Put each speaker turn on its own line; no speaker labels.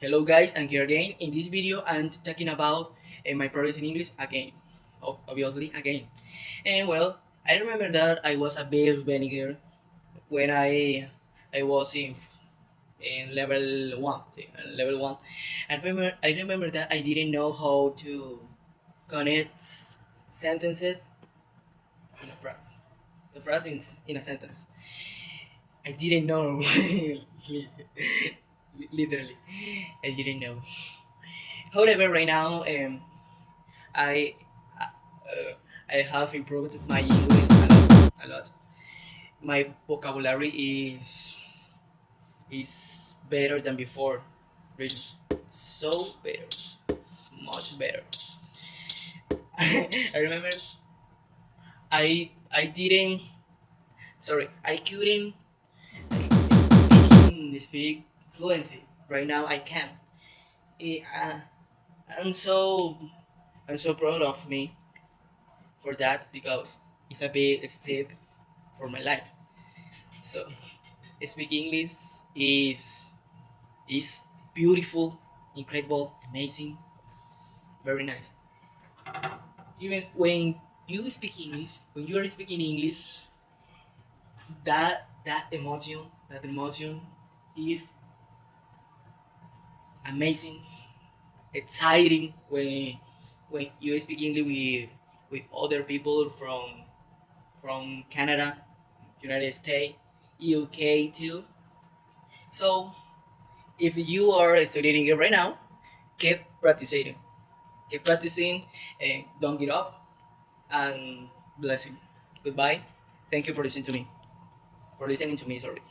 Hello guys, I'm here again. In this video, I'm talking about my progress in English again. Obviously again. And well, I remember that I was a bit beginner when I was in level one. Level one. I remember that I didn't know how to connect sentences in a phrase. The phrase in a sentence. I didn't know. Literally, I didn't know. However, right now, I I have improved my English a lot. A lot. My vocabulary is better than before. Really, so better, much better. I remember I didn't. Sorry, I couldn't speak fluency. Right now, I can. Eh, uh, I'm so I'm so proud of me for that because it's a big step for my life. So speak English is beautiful, incredible, amazing, very nice. Even when when you are speaking English, that emotion is amazing, exciting when you speak English with other people from Canada, United States, UK too. So if you are studying it right now, keep practicing. Keep practicing and don't give up. And blessing. Goodbye. Thank you for listening to me. For listening to me, sorry.